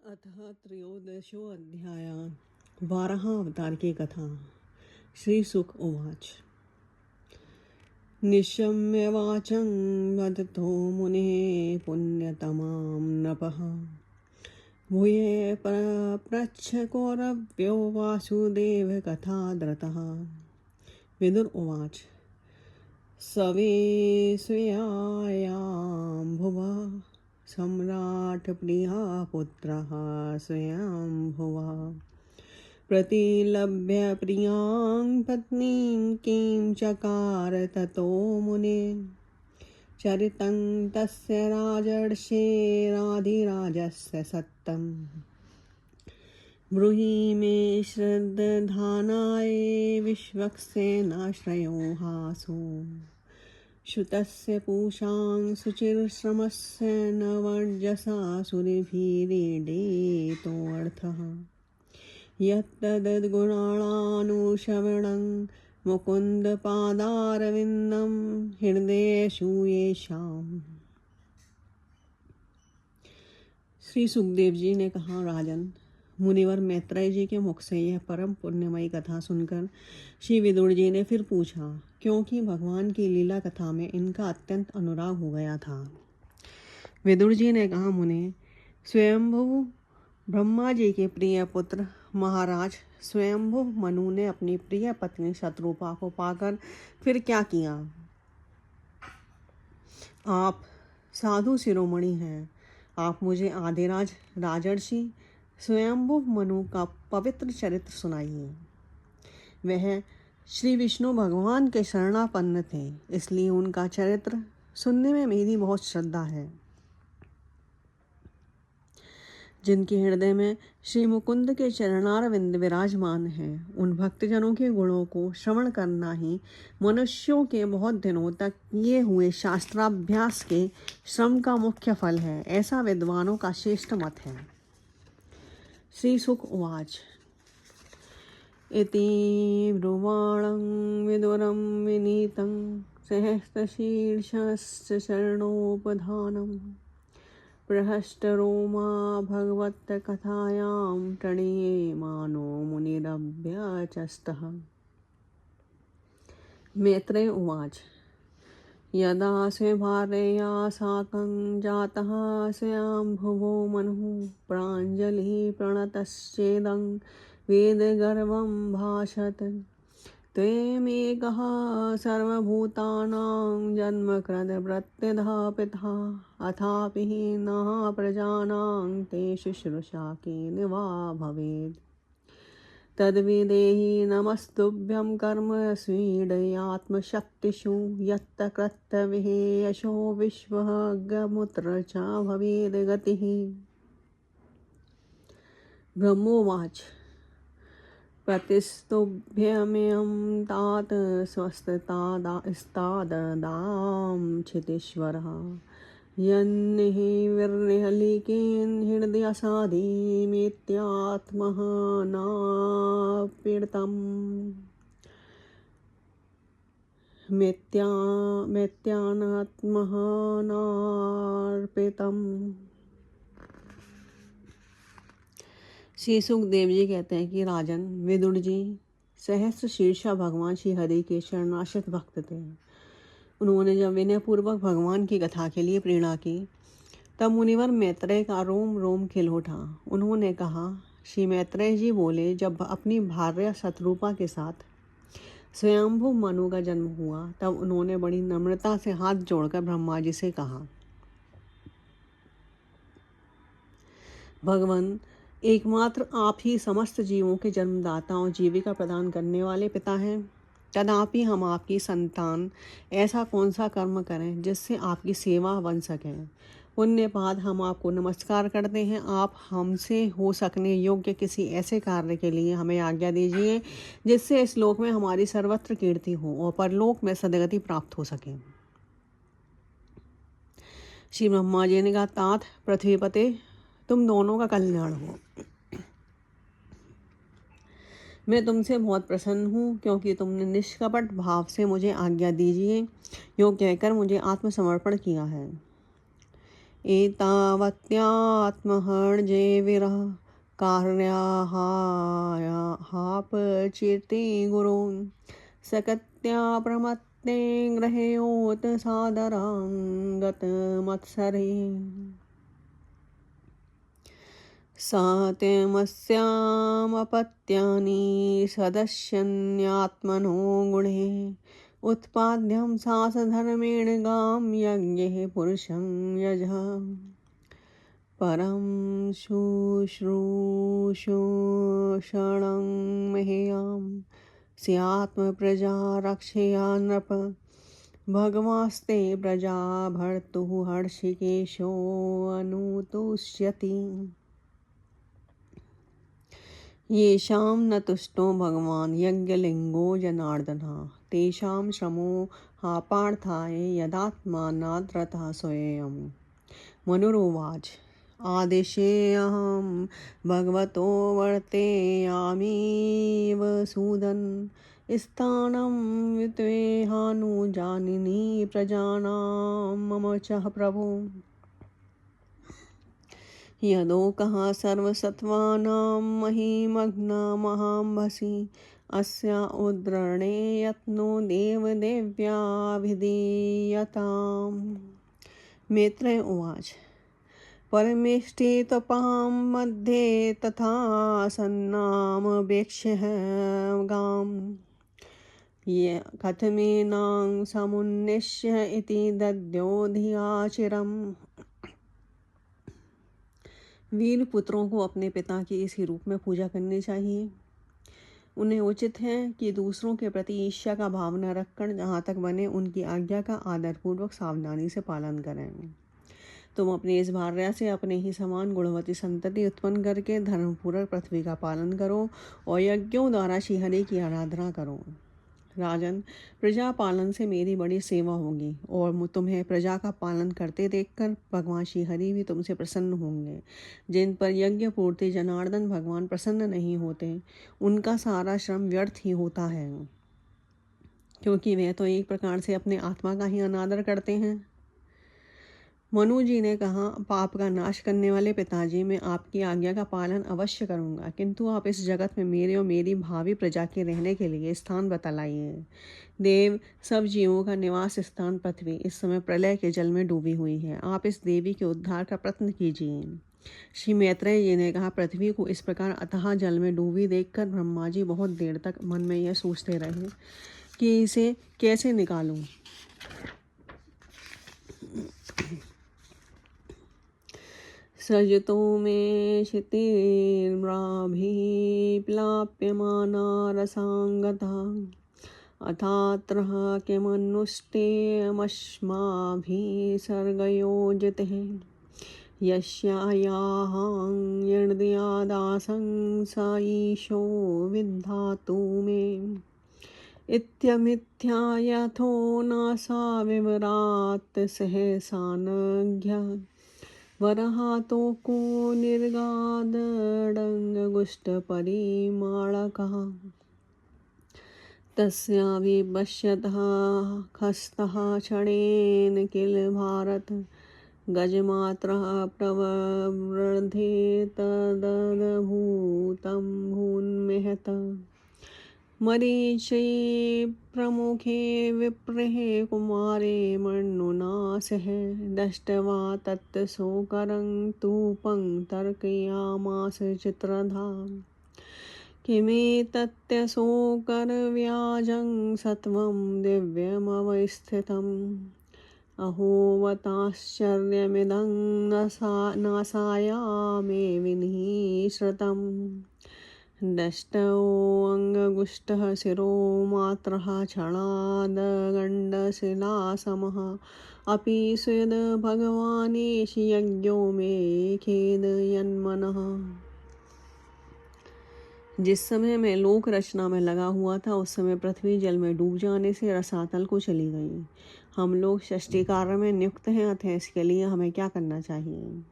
अथ त्रयोदशोऽध्यायः। 12 अवतार की कथा। श्री सुक उवाच। निशम्य वाचं वदतो मुनिः पुण्यतमां नपः भूये पप्रच्छ कौरव्यो वासुदेव कथाद्रतः। विदुर उवाच। सवे स्वेयायां भुवा सम्राट प्रिया पुत्रः स्वयंभुवः प्रतिलभ्य प्रियां पत्नीं किं चकार ततो मुने चरितं तस्य राजर्षेराधिराजस्य सत्तम् ब्रूहि मे श्रद्धानाय विश्वक्सेनाश्रयो हासो श्रुतस्य पूषां शुचिर्श्रमस्य न वर्जसा सुरभिरीडेतोऽर्थः यत्तद्गुणाणानुश्रवणं मुकुन्दपादारविन्दं हृदयेषु येषाम्। श्री सुखदेव जी ने कहा, राजन, मुनिवर मैत्रेय जी के मुख से यह परम पुण्यमयी कथा सुनकर श्री विदुर जी ने फिर पूछा, क्योंकि भगवान की लीला कथा में इनका अत्यंत अनुराग हो गया था। विदुर जी ने कहा, मुने, स्वयंभु ब्रह्मा जी के प्रिय पुत्र महाराज स्वयंभु मनु ने अपनी प्रिय पत्नी शत्रुपा को पाकर फिर क्या किया? आप साधु शिरोमणि हैं। आप मुझे आदिराज राजर्षि स्वयंभु मनु का पवित्र चरित्र सुनाइए। वह श्री विष्णु भगवान के शरणापन्न थे, इसलिए उनका चरित्र सुनने में मेरी बहुत श्रद्धा है। जिनके हृदय में श्री मुकुंद के चरणारविंद विराजमान हैं, उन भक्तजनों के गुणों को श्रवण करना ही मनुष्यों के बहुत दिनों तक किए हुए शास्त्राभ्यास के श्रम का मुख्य फल है, ऐसा विद्वानों का श्रेष्ठ मत है। श्री सुक उवाच। इति ब्रुवाणं विदुरं विनीतं सहस्रशीर्षस्य शरणोपधानं प्रहष्टरोमा भगवत्कथायां प्रणीयमानो मुनिरभ्यचस्तः। मैत्रेय उवाच। यदा स्वभार्यया साकं जातः स्वयंभुवो मनुः प्राञ्जलिः प्रणतश्चेदं वेदगर्वं भाषत त्वमेकः सर्वभूतानां जन्मकृत् प्रत्यधा पिता अथापि न प्रजानां ते शुश्रूषा केन वा भवेत् तद्विदेहि नमस्तुभ्यं कर्म स्वीडयात्मशक्तिषु यत्त कर्तव्ये यशो विश्वः गमुत्र च भवेद् गतिः। ब्रह्मोवाच। प्रतिस्तुभ्यमें तात स्वस्तादां क्षितीश्वरः यन्निः विर्निहलिकेन हृदयसाधिमेत्यात्मः नापीडितं मेत्यानात्मः नार्पितम्। श्री सुखदेव जी कहते हैं कि राजन, विदुर जी सहस्र शीर्षा भगवान श्री हरि के शरणाश्रित भक्त थे। उन्होंने जब विनयपूर्वक भगवान की कथा के लिए प्रेरणा की, तब मुनिवर मैत्रेय का रोम रोम खिल उठा। उन्होंने कहा, श्री मैत्रेय जी बोले, जब अपनी भार्या शत्रुपा के साथ स्वयंभु मनु का जन्म हुआ, तब उन्होंने बड़ी नम्रता से हाथ जोड़कर ब्रह्मा जी से कहा, भगवान, एकमात्र आप ही समस्त जीवों के जन्मदाता और जीविका प्रदान करने वाले पिता हैं। तथापि हम आपकी संतान ऐसा कौन सा कर्म करें जिससे आपकी सेवा बन सके? पुण्यपाद हम आपको नमस्कार करते हैं। आप हमसे हो सकने योग्य किसी ऐसे कार्य के लिए हमें आज्ञा दीजिए जिससे इस लोक में हमारी सर्वत्र कीर्ति हो और परलोक में सदगति प्राप्त हो सके। श्री ब्रह्मा जी ने कहा, तात पृथ्वीपते, तुम दोनों का कल्याण हो। मैं तुमसे बहुत प्रसन्न हूँ, क्योंकि तुमने निष्कपट भाव से मुझे आज्ञा दीजिए यो कहकर मुझे आत्मसमर्पण किया है। एतावत्यात्महर्जे विरह कार्याहापचिति गुरून् सकत्या प्रमत्ते ग्रहेयोत सादरां गतमत्सरे सात्यमस्यामपत्यानि सदस्यन्यात्मनो गुणे उत्पाद्यं सासधर्मेण गां यज्ञे पुरुषं यजः परं शुश्रूषणं मह्यं स्यात्मप्रजा रक्षया नृप भगवास्ते प्रजा भर्तुः हर्षिकेशोऽनुतुष्यति येषां न तुष्टो भगवान् यज्ञलिङ्गो जनार्दनः तेषां श्रमो हा पार्थाय यदात्मानाद्रतः स्वयं मनुरुवाच आदेशेऽहं भगवतो वर्तेयामीव सूदन स्थानं वित्वेहानुजानिनि प्रजानां मम च प्रभो यदोकः सर्वसत्त्वानां महिमग्नमहाम्भसि अस्या उद्रणे यत्नो देवदेव्याभिधीयताम् मैत्रेय उवाच परमेष्टित्वपां मध्ये तथा सन्नामवेक्ष्य गाम् कथमेनां समुन्निश्य इति दद्योधियाचिरम् वीर पुत्रों को अपने पिता की इसी रूप में पूजा करनी चाहिए। उन्हें उचित है कि दूसरों के प्रति ईर्ष्या का भाव न रखकर जहाँ तक बने उनकी आज्ञा का आदरपूर्वक सावधानी से पालन करें। तुम अपनी इस भार्या से अपने ही समान गुणवती संतति उत्पन्न करके धर्मपूर्वक पृथ्वी का पालन करो और यज्ञों द्वारा श्रीहरि की आराधना करो। राजन, प्रजा पालन से मेरी बड़ी सेवा होगी और तुम्हें प्रजा का पालन करते देखकर भगवान श्रीहरि भी तुमसे प्रसन्न होंगे। जिन पर यज्ञ पूर्ति जनार्दन भगवान प्रसन्न नहीं होते उनका सारा श्रम व्यर्थ ही होता है, क्योंकि वे तो एक प्रकार से अपने आत्मा का ही अनादर करते हैं। मनु जी ने कहा, पाप का नाश करने वाले पिताजी, मैं आपकी आज्ञा का पालन अवश्य करूंगा, किंतु आप इस जगत में मेरे और मेरी भावी प्रजा के रहने के लिए स्थान बतलाइए। देव, सब जीवों का निवास स्थान पृथ्वी इस समय प्रलय के जल में डूबी हुई है। आप इस देवी के उद्धार का प्रयत्न कीजिए। श्री मैत्रेय जी ने कहा, पृथ्वी को इस प्रकार अथाह जल में डूबी देखकर ब्रह्मा जी बहुत देर तक मन में यह सोचते रहे कि इसे कैसे निकालूं। सृजतो मे क्षितिर्ब्राभिप्लाप्यमाना रसांगता अथात्रः किमनुष्ठेयमस्माभिः सर्गयोजितः यस्यायाहं यणदयादासं स ईशो विद्धातु मे इत्यमिथ्या यथो नासा विवरात् सहसानघ्य वरहातो को निर्गादडङ्गुष्ठपरिमाळकः तस्या विपश्यतः खस्तः क्षणेन किल भारत गजमात्रः प्रवृद्धे तदभूतं भून्महत मरीचि प्रमुखे विप्रेहे कुमारे मन्नुना सह दष्ट्वा तत्सोकरं तूपं तर्कयामास चित्रधा किमेतत्यशोकरव्याजं सत्वं दिव्यमवस्थितम् अहोवताश्चर्यमिदं नासायामे विनिश्रितम् दष्टोऽङ्गुष्ठः शिरो मात्रः क्षणादगण्डशिलासमः अपि स्विद् भगवानेश यज्ञो मे खेदयन्मनः। जिस समय मैं लोक रचना में लगा हुआ था उस समय पृथ्वी जल में डूब जाने से रसातल को चली गई। हम लोग षष्ठी कार्य में नियुक्त हैं, अतः इसके लिए हमें क्या करना चाहिए?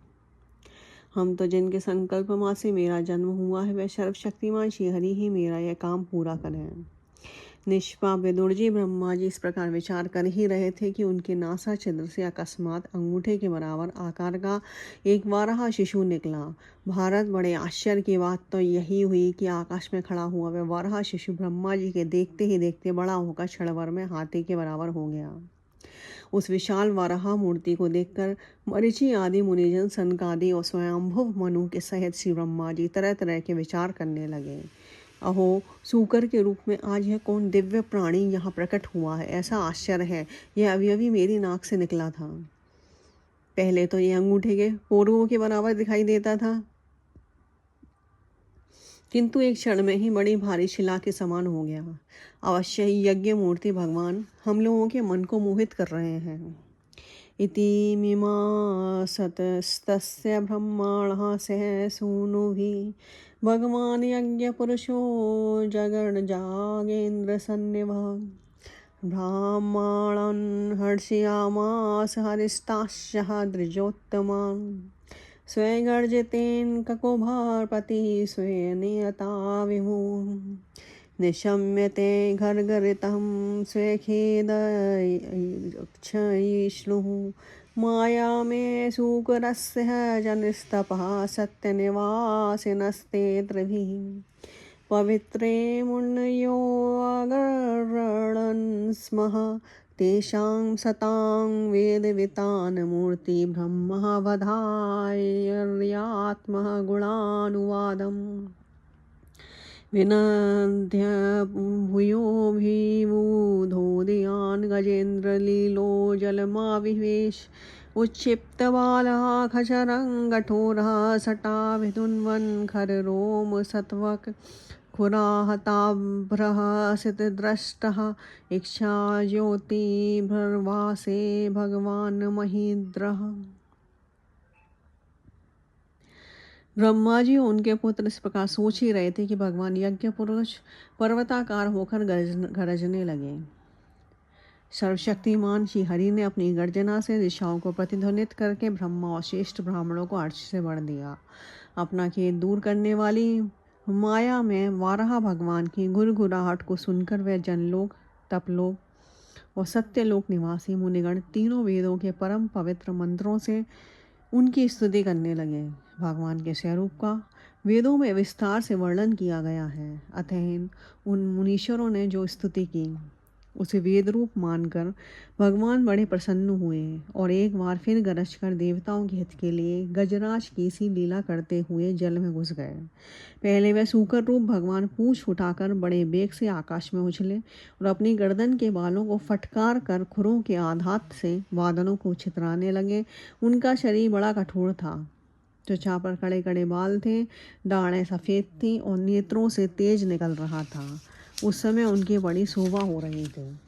हम तो जिनके संकल्प माँ से मेरा जन्म हुआ है वह सर्वशक्तिमान श्रीहरि ही मेरा यह काम पूरा करें। निष्पाप विदुर जी ब्रह्मा जी इस प्रकार विचार कर ही रहे थे कि उनके नासा छिद्र से अकस्मात अंगूठे के बराबर आकार का एक वाराह शिशु निकला। भारत बड़े आश्चर्य की बात तो यही हुई कि आकाश में खड़ा हुआ वह वाराह शिशु ब्रह्मा जी के देखते ही देखते बड़ा होकर क्षण भर में हाथी के बराबर हो गया। उस विशाल वाराह मूर्ति को देखकर मरीचि आदि मुनिजन, सनकादि और स्वयंभुव मनु के सहित श्री ब्रह्मा जी तरह तरह के विचार करने लगे। अहो, सूकर के रूप में आज यह कौन दिव्य प्राणी यहाँ प्रकट हुआ है। ऐसा आश्चर्य है, यह अभी अभी मेरी नाक से निकला था। पहले तो ये अंगूठे के पोरुओं के बराबर दिखाई देता था, किंतु एक क्षण में ही बड़ी भारी शिला के समान हो गया। अवश्य ही यज्ञ मूर्ति भगवान हम लोगों के मन को मोहित कर रहे हैं। इति मिमा सतस्तस्य ब्रह्माणः सह सूनुभिः भगवान् यज्ञपुरुषो जगन्जागेन्द्र सन्निभः ब्राह्मणं हर्षयामास हरिस्ताश्च दृजोत्तमान् स्वैर्गर्जितेन ककुभारपति स्वेनियता विमुः निशम्यते घर्घरितं स्वेखेदक्षयिष्णुः माया मे सूकरस्य जनिस्तपः सत्यनिवासिनस्ते त्रिभिः पवित्रे मुनयो अगरणन् स्मः तेषां सतां वेदवितान् मूर्ति ब्रह्म वधार्यात्मः गुणानुवादम् विनद्य भूयोऽभिबुधोदयान् गजेन्द्रलीलो जलमाविवेश उच्छिप्तबालः खचरं कठोरः सटाभिधुन्वन् खररोम सत्वक खुराहताभ्रः सितद्रष्टः इच्छा ज्योतिर्भर्वासे भगवान् महीन्द्रः। ब्रह्मा जी और उनके पुत्र इस प्रकार सोच ही रहे थे कि भगवान यज्ञ पुरुष पर्वताकार होकर गरजने लगे। सर्वशक्तिमान श्री हरि ने अपनी गर्जना से दिशाओं को प्रतिध्वनित करके ब्रह्मा और श्रेष्ठ ब्राह्मणों को अर्श से बढ़ दिया। अपना खेद दूर करने वाली माया में वाराह भगवान की गुरगुराहट को सुनकर वह जनलोक, तपलोक और सत्यलोक निवासी मुनिगण तीनों वेदों के परम पवित्र मंत्रों से उनकी स्तुति करने लगे। भगवान के स्वरूप का वेदों में विस्तार से वर्णन किया गया है, अतः उन मुनीश्वरों ने जो स्तुति की उसे वेद रूप मानकर भगवान बड़े प्रसन्न हुए और एक बार फिर गरज कर देवताओं के हित के लिए गजराज की सी लीला करते हुए जल में घुस गए। पहले वह सूकर रूप भगवान पूंछ उठाकर बड़े बेग से आकाश में उछले और अपनी गर्दन के बालों को फटकार कर खुरों के आघात से बादलों को छितराने लगे। उनका शरीर बड़ा कठोर था, त्वचा पर कड़े कड़े बाल थे, दाढ़ें सफ़ेद थीं और नेत्रों से तेज निकल रहा था। उस समय उनकी बड़ी शोभा हो रही थी।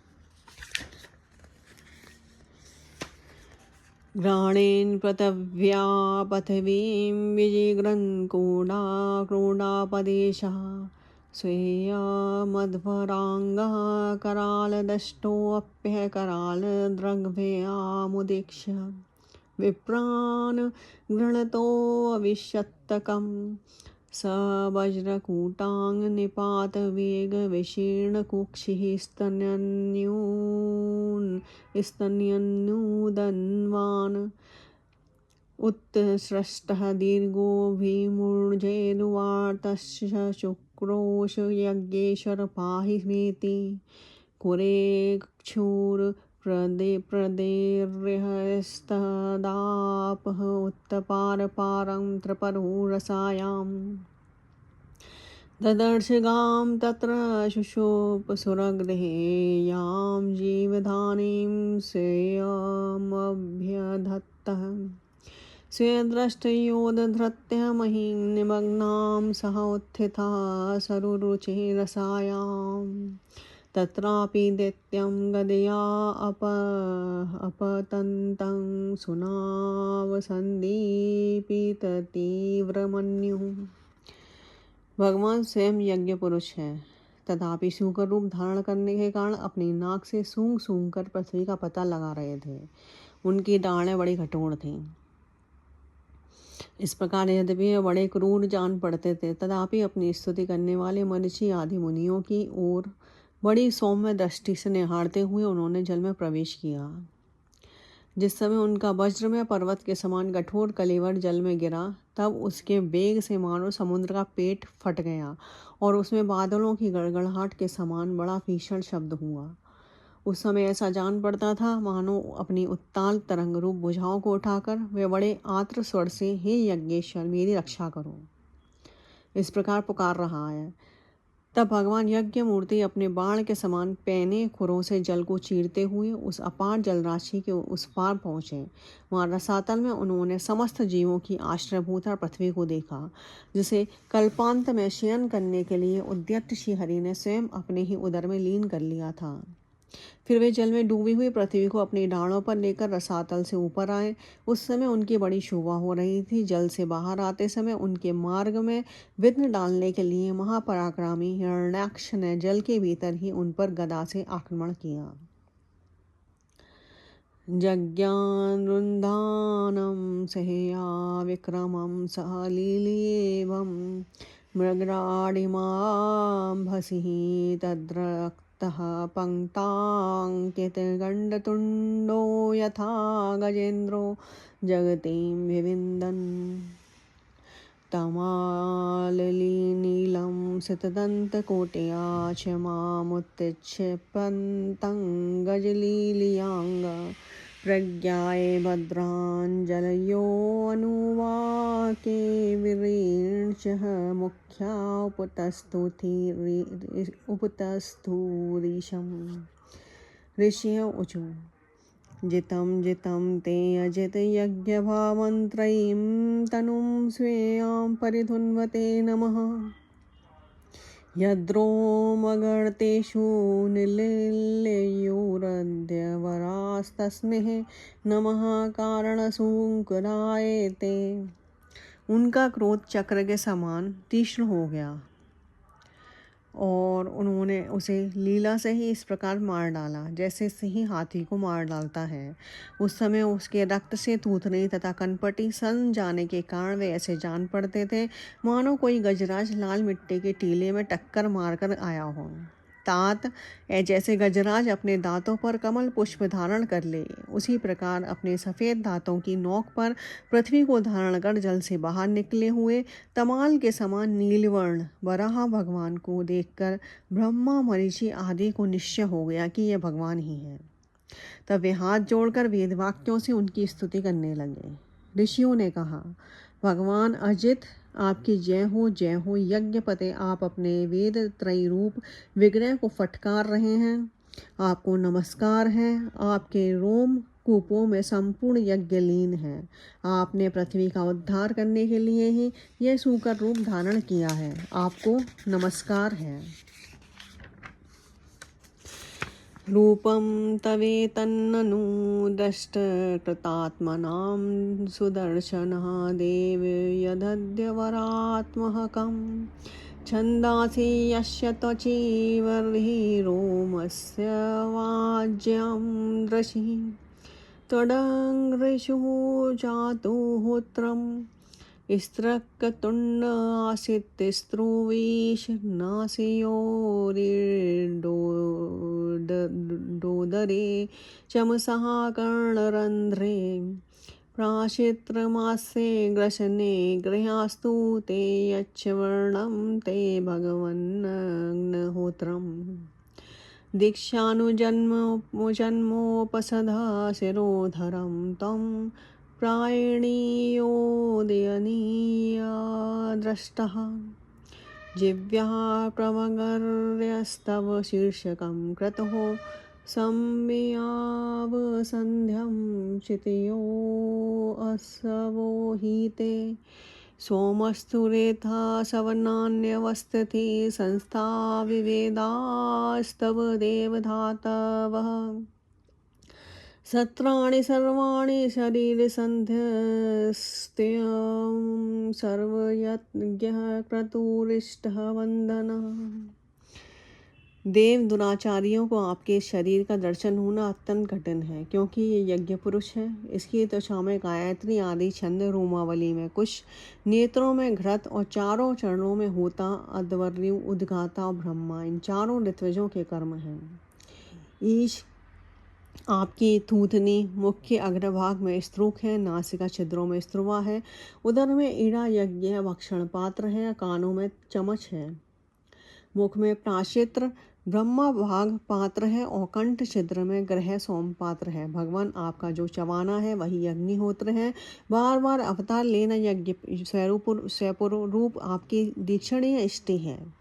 घ्राणेन पृथिव्या पृथिवीं विजिघ्रन् क्रोडापदेशः स्वेया मध्वराङ्गः करालदष्टोऽप्यः करालद्रग्भ्यामुदीक्ष्य विप्रान् गृणतोऽविशत्तकम् स वज्रकूटाङ् निपातवेगविशीर्णकुक्षिः स्तन्यन्नूदन्वान् उत्सृष्टः दीर्घोऽभिमुञ्जेदुवार्तश्च शुक्रोश यज्ञेश्वर पाहि मेति कुरेक्षुरप्रदेर्यस्तदापः उत्तपारपारं त्रिपरुरसायाम् ददर्श गां तत्र शुशोपसुरगृहे यां जीवधानीं श्रेयमभ्यधत्तः स्वेदृष्टयोदधृत्य महीं निमग्नां सह उत्थितः सरुरुचिरसायां तत्रापि दैत्यं गदया अपतन्तं सुनावसन्दीपिततीव्रमन्युः। भगवान स्वयं यज्ञ पुरुष है, तथापि सूकर रूप धारण करने के कारण अपनी नाक से सूंघ सूंघ कर पृथ्वी का पता लगा रहे थे। उनकी डालें बड़ी कठोर थीं। इस प्रकार यद्यपि वे बड़े क्रूर जान पड़ते थे, तथापि अपनी स्तुति करने वाले मनीषी आदि मुनियों की ओर बड़ी सौम्य दृष्टि से निहारते हुए उन्होंने जल में प्रवेश किया। जिस समय उनका वज्रमय पर्वत के समान कठोर कलेवर जल में गिरा, तब उसके वेग से मानो समुद्र का पेट फट गया और उसमें बादलों की गड़गड़ाहट के समान बड़ा भीषण शब्द हुआ। उस समय ऐसा जान पड़ता था मानो अपनी उत्ताल तरंग रूप भुजाओं को उठाकर वे बड़े आर्द्र स्वर से, हे यज्ञेश्वर, मेरी रक्षा करो, इस प्रकार पुकार रहा है। तब भगवान यज्ञ मूर्ति अपने बाण के समान पैने खुरों से जल को चीरते हुए उस अपार जलराशि के उस पार पहुँचे। वहाँ रसातल में उन्होंने समस्त जीवों की आश्रयभूता पृथ्वी को देखा, जिसे कल्पांत में शयन करने के लिए उद्यत श्रीहरि ने स्वयं अपने ही उदर में लीन कर लिया था। फिर वे जल में डूबी हुई पृथ्वी को अपनी डालों पर लेकर रसातल से ऊपर आए। उस समय उनकी बड़ी शोभा हो रही थी। जल से बाहर आते समय उनके मार्ग में विघ्न डालने के लिए महापराक्रमी हिरण्याक्ष ने जल के भीतर ही उन पर गदा से आक्रमण किया। जज्ञानरुन्धानं सहेया विक्रमं सह लील्येवं मृगराडिमाभसिः तद्रक्तः पङ्क्ताङ्कितगण्डतुण्डो यथा गजेन्द्रो जगतीं विविन्दन् तमाललीनीलं सितदन्तकोटया च मामुत्क्षिपन्तं गजलीलियाङ्ग प्रज्ञाय भद्राञ्जलयोऽनुवाके विरीर्षः मुख्या उपतस्थूरीशम्। ऋषिः ऊचु जितं जितं ते अजित यज्ञभावन्त्रयीं तनुं स्वेयां परिधुन्वते नमः। यद्रोमगर्तेषु निलील्योरद्यवरास्तस्मै नमः कारणशूकराय ते। उनका क्रोध चक्र के समान तीक्ष्ण हो गया और उन्होंने उसे लीला से ही इस प्रकार मार डाला जैसे सिंह हाथी को मार डालता है। उस समय उसके रक्त से थूथने तथा कनपटी सन जाने के कारण वे ऐसे जान पड़ते थे मानो कोई गजराज लाल मिट्टी के टीले में टक्कर मारकर आया हो। तात जैसे गजराज अपने दांतों पर कमल पुष्प धारण कर ले, उसी प्रकार अपने सफ़ेद दांतों की नोक पर पृथ्वी को धारण कर जल से बाहर निकले हुए तमाल के समान नीलवर्ण वराह भगवान को देखकर ब्रह्मा मरीचि आदि को निश्चय हो गया कि यह भगवान ही है। तब वे हाथ जोड़कर वेद वाक्यों से उनकी स्तुति करने लगे। ऋषियों ने कहा, भगवान अजित, आपकी जय हो यज्ञपते, आप अपने वेद त्रयी रूप विग्रह को फटकार रहे हैं, आपको नमस्कार है। आपके रोम कूपों में संपूर्ण यज्ञ लीन है। आपने पृथ्वी का उद्धार करने के लिए ही यह सूकर रूप धारण किया है, आपको नमस्कार है। रूपं तवेतन्ननु दृष्टकृतात्मनां सुदर्शनः देव यदद्यवरात्महकं छन्दांसि यस्य त्वचीवर्हि रोमस्य वाज्यं दृशि त्वडङ्घ्रिषु जातु होत्रम् स्त्रक्तुण्ड आसीत्स्त्रुवीश नासियोरिडोदरे चमसः कर्णरन्ध्रे प्राशित्रमासे ग्रसने गृहास्तु ते यच्छवर्णं ते भगवन्नग्नहोत्रम् दीक्षानुजन्मोपसधा शिरोधरं तं प्रायणीयोदयनीया द्रष्टः जिव्याः प्रवगर्यस्तव शीर्षकं क्रतुः संवियावसन्ध्यं क्षितयो असवोहिते सोमस्तु रेथा सवनान्यवस्थिति संस्था विवेदास्तव देवधातवः सत्राणि सर्वाणि शरीरसन्ध्यस्त्यं सर्वयज्ञः क्रतुरिष्टः वन्दनः। देव दुराचारियों को आपके शरीर का दर्शन होना अत्यंत कठिन है, क्योंकि ये यज्ञ पुरुष है। इसकी त्वचा में गायत्री आदि छंद, रोमावली में कुश, नेत्रों में घृत और चारों चरणों में होता, अध्वर्यु, उद्गाता और ब्रह्मा, इन चारों ऋत्विजों के कर्म हैं। ईश आपकी थूथनी, मुख्य अग्रभाग में स्त्रुक है, नासिका छिद्रों में स्त्रुवा है, उदर में ईड़ा यज्ञ भक्षण पात्र है, कानों में चमच है, मुख में प्राशित्र ब्रह्मा भाग पात्र है और कंठ छिद्र में ग्रह सोम पात्र है। भगवान आपका जो चवाना है वही अग्निहोत्र है। बार बार अवतार लेना यज्ञ स्वरूप आपकी दीक्षणीय इष्टि है।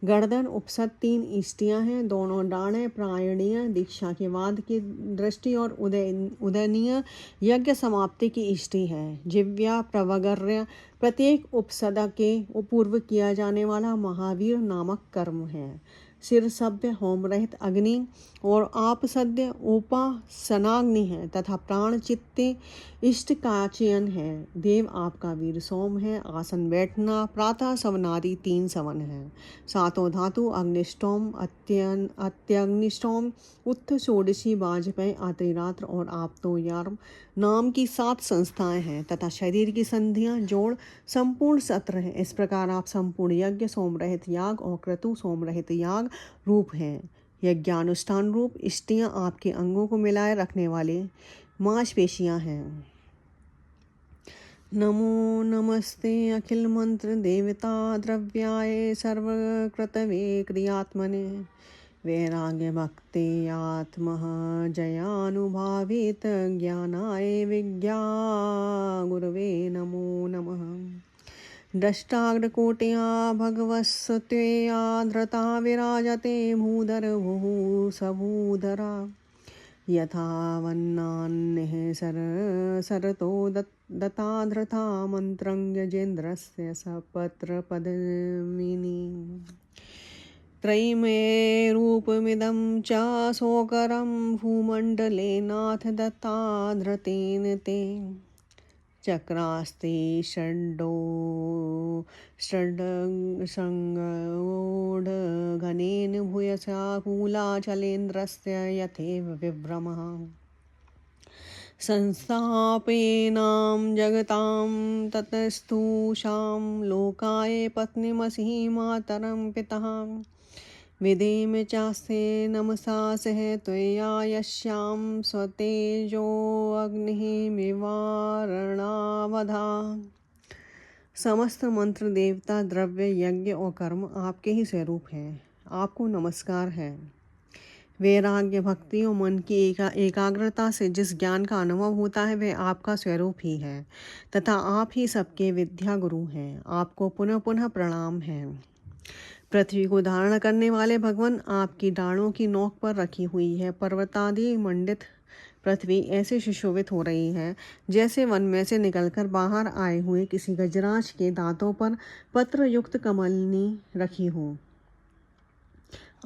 गर्दन उपसत 3 इष्टियाँ हैं, दोनों डाणे प्रायणीय दीक्षा के बाद की दृष्टि और उदयनीय यज्ञ समाप्ति की इष्टि है। जिव्या प्रवगर्य प्रत्येक उपसदा के पूर्व किया जाने वाला महावीर नामक कर्म है। सिर सभ्य होम रहित अग्नि और आप सद्य उपासनाग्नि है तथा प्राण चित्ते इष्ट काचयन है। देव आपका वीर सोम है। आसन बैठना प्रातः सवनादि 3 सवन है। सातों धातु अग्निष्टोम, अत्यग्निष्टोम, उत्थ, षोडशी, वाजपेयी, आत्रिरात्र और आपतो यार्म नाम की 7 संस्थाएं हैं तथा शरीर की संधियां जोड़ संपूर्ण सत्र है। इस प्रकार आप संपूर्ण यज्ञ सोम रहित याग और क्रतु सोम रहित याग रूप हैं। यज्ञानुष्ठान रूप इष्टियां आपके अंगों को मिलाए रखने वाले मांसपेशियां हैं। नमो नमस्ते अखिल मंत्र देवता द्रव्याय सर्वकृतवे क्रियात्मने वैराग्य भक्ति आत्म जयानुभावित ज्ञानाय विज्ञा गुरवे नमो नमः। दष्टाग्रकोटया भगवस्त्वया धृता विराजते भूधर भुः सबूधरा यथा वन्नान्यः सरतो दत्ता धृता मंत्रं यजेन्द्रस्य सपत्रपद्मिनी त्रयीमये रूपमिदं च सोकरं भूमण्डले नाथ दत्ता धृतेन ते चक्रास्ते षड्घनेन भूयसा कूलाचलेन्द्रस्य यथेव विभ्रमः संस्थापेनां जगतां ततस्तुषां लोकाय पत्नीमसि मातरं पितः विधेम चास्ते नमसा सह त्वया यस्यां स्वतेजोऽग्निः मिवारणावधा। समस्त मंत्र देवता द्रव्य यज्ञ और कर्म आपके ही स्वरूप हैं। आपको नमस्कार है। वैराग्य भक्ति और मन की एकाग्रता से जिस ज्ञान का अनुभव होता है वह आपका स्वरूप ही है तथा आप ही सबके विद्या गुरु हैं। आपको पुनः पुनः प्रणाम है। पृथ्वी को धारण करने वाले भगवान आपकी डालों की नोक पर रखी हुई है। पर्वतादि मंडित पृथ्वी ऐसे सुशोभित हो रही है जैसे वन में से निकलकर बाहर आए हुए किसी गजराज के दांतों पर पत्र युक्त कमलनी रखी हो।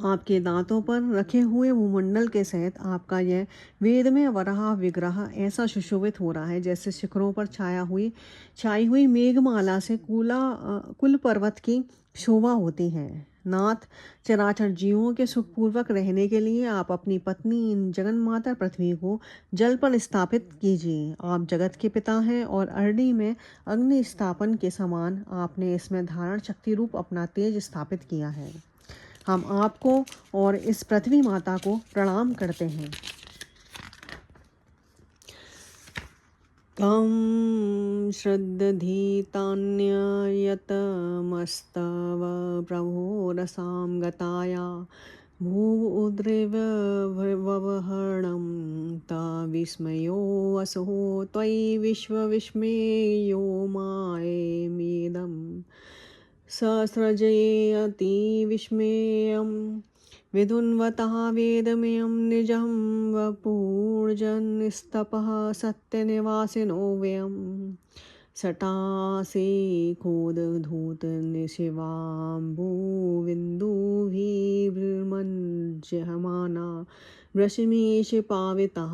आपके दांतों पर रखे हुए भूमंडल के सहित आपका यह वेदमय वराह विग्रह ऐसा सुशोभित हो रहा है जैसे शिखरों पर छाई हुई मेघमाला से कुल पर्वत की शोभा होती है। नाथ, चराचर जीवों के सुखपूर्वक रहने के लिए आप अपनी पत्नी जगन्माता पृथ्वी को जल पर स्थापित कीजिए। आप जगत के पिता हैं और अरणी में अग्नि स्थापन के समान आपने इसमें धारण शक्ति रूप अपना तेज स्थापित किया है। हम आपको और इस पृथ्वी माता को प्रणाम करते हैं। कं श्रद्धधीतान्ययतमस्तव प्रभोरसां गताया भूद्रिववहरणं ता विस्मयोऽसो त्वयि विश्वविस्मयो मायेमिदं ससृजयति विस्मेयं विदुन्वतः वेदमयं निजं वपुर्जनस्तपः सत्यनिवासिनो वयं सटासे खोदधूतनिशिवाम्बुविन्दुभिर्मज्जमाना वृषमीश पावितः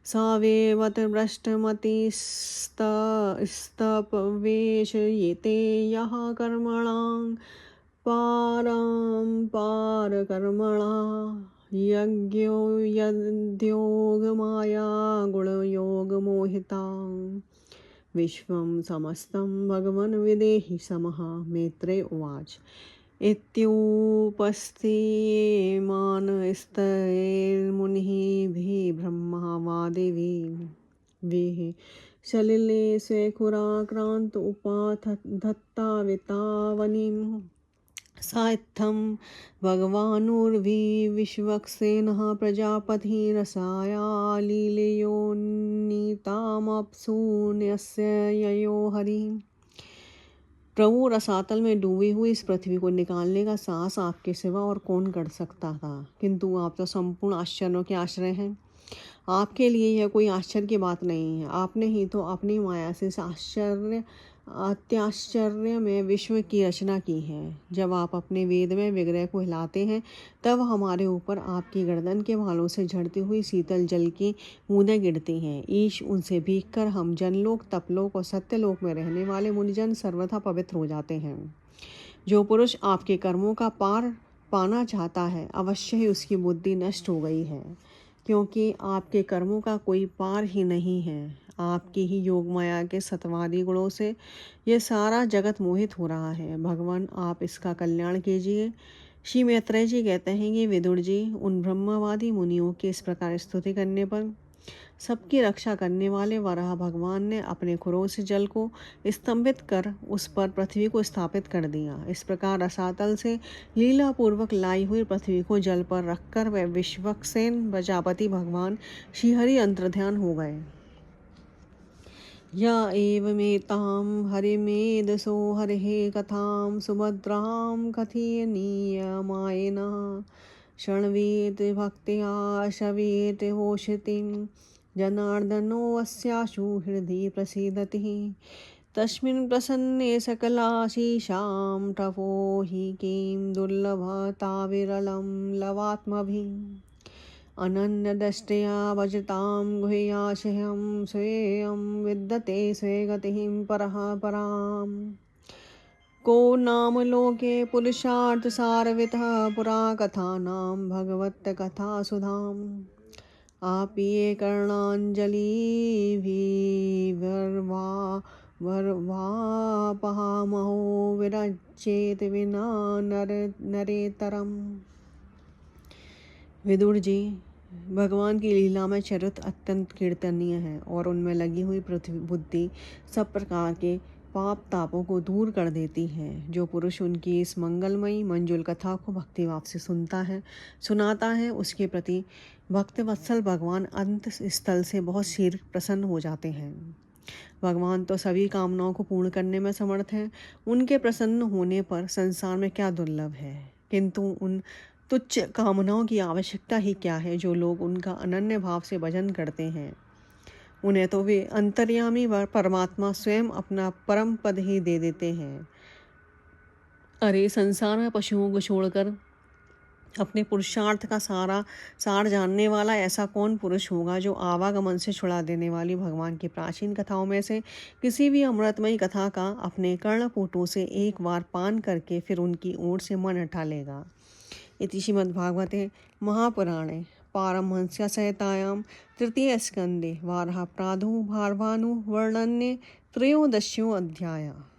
सावेवत भ्रष्टमतिस्तपवेशयिते यः कर्मणां पारं पारकर्मणा यज्ञो यद्योगमाया गुणयोगमोहिता विश्वं समस्तं भगवन् विदेहि समः। मैत्रेय उवाच। इत्युपस्थीयमानस्तैर्मुनिः ब्रह्मा वा देवीभिः सलिले स्वेखुराक्रान्त उपाधत्तावितावनीं सा इत्थं भगवानुर्विश्वक्सेनः प्रजापतिरसाया लीलयोन्नीतामप्सु न्यस्य ययो हरिः। प्रभु, रसातल में डूबी हुई इस पृथ्वी को निकालने का साहस आपके सिवा और कौन कर सकता था, किंतु आप तो संपूर्ण आश्चर्यों के आश्रय हैं। आपके लिए यह कोई आश्चर्य की बात नहीं है। आपने ही तो अपनी माया से इस अत्याश्चर्य में विश्व की रचना की है। जब आप अपने वेद में विग्रह को हिलाते हैं तब हमारे ऊपर आपकी गर्दन के भालों से झड़ती हुई शीतल जल की बूंदें गिरती हैं। ईश उनसे भीगकर हम जनलोक, तपलोक और सत्यलोक में रहने वाले मुनिजन सर्वथा पवित्र हो जाते हैं। जो पुरुष आपके कर्मों का पार पाना चाहता है, अवश्य ही उसकी बुद्धि नष्ट हो गई है, क्योंकि आपके कर्मों का कोई पार ही नहीं है। आपकी ही योग माया के सत्वादी गुणों से यह सारा जगत मोहित हो रहा है। भगवान, आप इसका कल्याण कीजिए। श्री मैत्रेय जी कहते हैं कि विदुर जी, उन ब्रह्मवादी मुनियों की इस प्रकार स्तुति करने पर सबकी रक्षा करने वाले वराह भगवान ने अपने खुरों से जल को स्तंभित कर उस पर पृथ्वी को स्थापित कर दिया। इस प्रकार रसातल से लीलापूर्वक लाई हुई पृथ्वी को जल पर रखकर वह विश्वक्सेन प्रजापति भगवान श्रीहरि अंतर्ध्यान हो गए। या एवमेतां हरिमेधसो हरिः कथां सुभद्रां कथयनीयमायेन शृण्वेत् भक्त्या शवेत् होषितिं जनार्दनो अस्याशु हृदि प्रसीदति तस्मिन् प्रसन्ने सकलाशीषां तपो हि किं दुर्लभता विरलं लवात्मभिः अनन्यदृष्ट्या भजतां गुह्याशयं स्वेयं विद्यते स्वे गतिं परः पराम्। को नाम लोके पुरुषार्थसारवितः पुरा कथानां भगवत्कथासुधाम् आप्ये कर्णाञ्जलिर्वापहामहो विरचेत विना नरेतरम्। विदुर जी, भगवान की लीला में चरित्र अत्यंत कीर्तनीय है और उनमें लगी हुई पृथ्वी बुद्धि सब प्रकार के पाप तापों को दूर कर देती है। जो पुरुष उनकी इस मंगलमयी मंजुल कथा को भक्तिभाव से सुनाता है, उसके प्रति भक्त वत्सल भगवान अंत स्थल से बहुत शीघ्र प्रसन्न हो जाते हैं। भगवान तो सभी कामनाओं को पूर्ण करने में समर्थ हैं। उनके प्रसन्न होने पर संसार में क्या दुर्लभ है, किंतु उन तुच्छ कामनाओं की आवश्यकता ही क्या है। जो लोग उनका अनन्य भाव से भजन करते हैं, उन्हें तो वे अंतर्यामी व परमात्मा स्वयं अपना परम पद ही दे देते हैं। अरे, संसार में पशुओं को छोड़कर अपने पुरुषार्थ का सार जानने वाला ऐसा कौन पुरुष होगा जो आवागमन से छुड़ा देने वाली भगवान की प्राचीन कथाओं में से किसी भी अमृतमयी कथा का अपने कर्णपुटों से एक बार पान करके फिर उनकी ओर से मन हटा लेगा। इति श्रीमद्भागवते महापुराणे पारमहंस्या संहितायां तृतीय स्कंदे वाराह प्रादुर्भावानुवर्णने त्रयोदशोऽध्यायः।